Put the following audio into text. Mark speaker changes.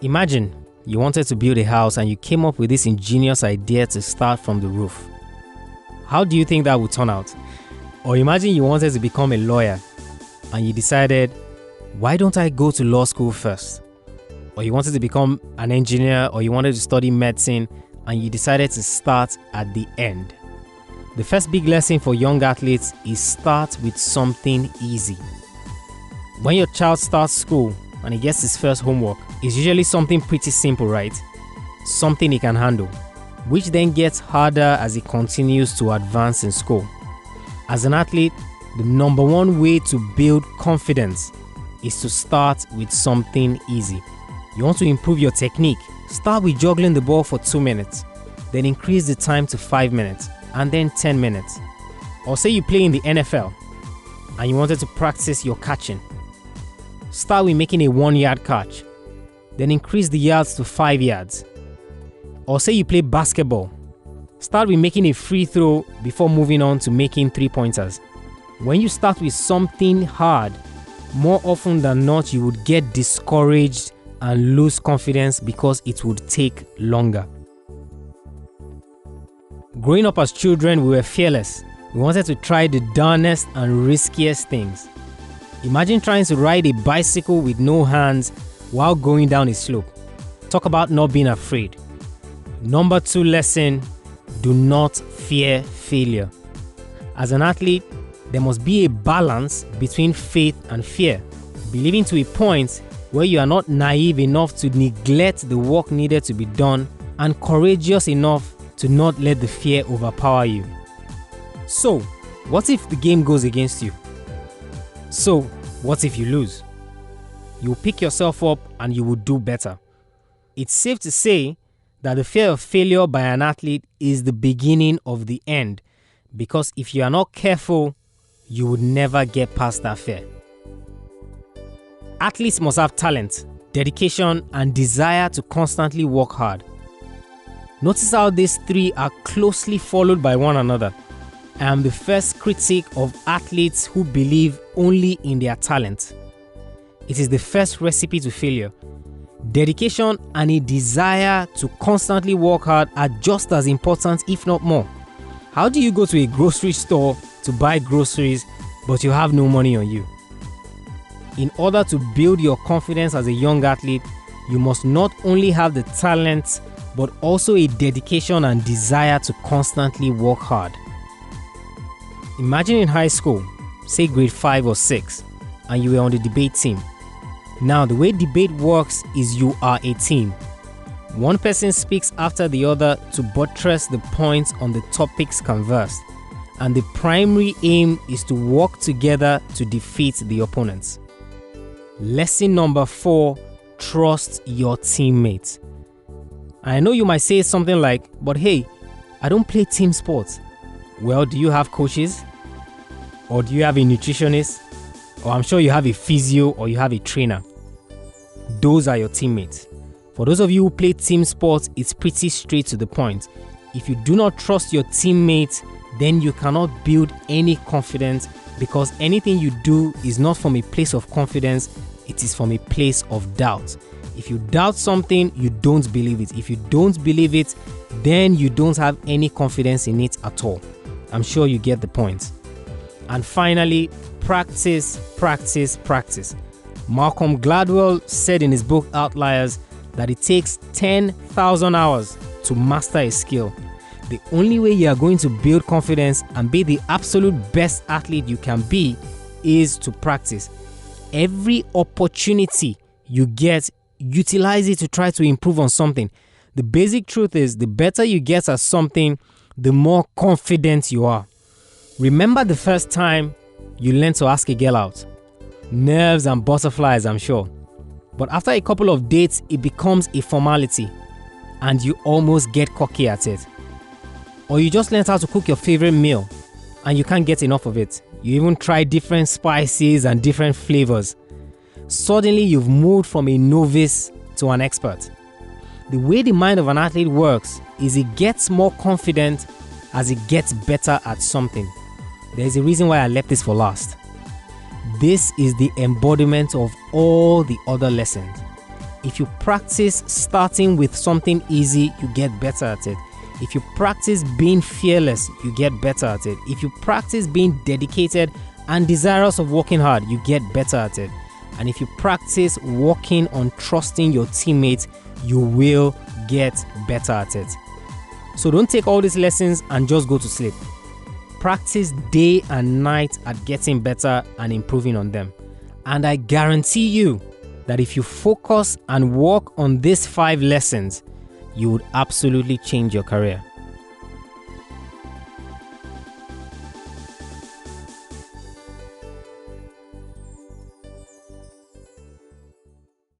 Speaker 1: Imagine you wanted to build a house and you came up with this ingenious idea to start from the roof. How do you think that would turn out? Or imagine you wanted to become a lawyer and you decided, why don't I go to law school first? Or you wanted to become an engineer, or you wanted to study medicine and you decided to start at the end. The first big lesson for young athletes is start with something easy. When your child starts school and he gets his first homework, it's usually something pretty simple, right? Something he can handle, which then gets harder as he continues to advance in school. As an athlete, the number one way to build confidence is to start with something easy. You want to improve your technique? Start with juggling the ball for 2 minutes, then increase the time to 5 minutes, and then 10 minutes. Or say you play in the NFL and you wanted to practice your catching. Start with making a 1-yard catch, then increase the yards to 5 yards. Or say you play basketball. Start with making a free throw before moving on to making 3-pointers. When you start with something hard, more often than not, you would get discouraged and lose confidence because it would take longer. Growing up as children, we were fearless. We wanted to try the darnest and riskiest things. Imagine trying to ride a bicycle with no hands while going down a slope. Talk about not being afraid. Number 2 lesson, do not fear failure. As an athlete, there must be a balance between faith and fear. Believing to a point where you are not naive enough to neglect the work needed to be done, and courageous enough to not let the fear overpower you. So, what if the game goes against you? So, what if you lose? You'll pick yourself up and you will do better. It's safe to say that the fear of failure by an athlete is the beginning of the end, because if you are not careful, you would never get past that fear. Athletes must have talent, dedication, and desire to constantly work hard. Notice how these 3 are closely followed by one another. I am the first critic of athletes who believe only in their talent. It is the first recipe to failure. Dedication and a desire to constantly work hard are just as important, if not more. How do you go to a grocery store to buy groceries but you have no money on you? In order to build your confidence as a young athlete, you must not only have the talent, but also a dedication and desire to constantly work hard. Imagine in high school, say grade 5 or 6, and you were on the debate team. Now, the way debate works is you are a team. One person speaks after the other to buttress the points on the topics conversed, and the primary aim is to work together to defeat the opponents. Lesson number 4, trust your teammates. I know you might say something like, but hey, I don't play team sports. Well, do you have coaches? Or do you have a nutritionist? Or I'm sure you have a physio or you have a trainer. Those are your teammates. For those of you who play team sports, it's pretty straight to the point. If you do not trust your teammates, then you cannot build any confidence, because anything you do is not from a place of confidence, it is from a place of doubt. If you doubt something, you don't believe it. If you don't believe it, then you don't have any confidence in it at all. I'm sure you get the point. And finally, practice, practice, practice. Malcolm Gladwell said in his book Outliers that it takes 10,000 hours to master a skill. The only way you are going to build confidence and be the absolute best athlete you can be is to practice. Every opportunity you get, utilize it to try to improve on something. The basic truth is, the better you get at something, the more confident you are. Remember the first time you learned to ask a girl out? Nerves and butterflies, I'm sure. But after a couple of dates, it becomes a formality and you almost get cocky at it. Or you just learned how to cook your favorite meal and you can't get enough of it. You even try different spices and different flavors. Suddenly you've moved from a novice to an expert. The way the mind of an athlete works is it gets more confident as it gets better at something. There's a reason why I left this for last. This is the embodiment of all the other lessons. If you practice starting with something easy, you get better at it. If you practice being fearless, you get better at it. If you practice being dedicated and desirous of working hard, you get better at it. And if you practice working on trusting your teammates, you will get better at it. So don't take all these lessons and just go to sleep. Practice day and night at getting better and improving on them. And I guarantee you that if you focus and work on these 5 lessons, you would absolutely change your career.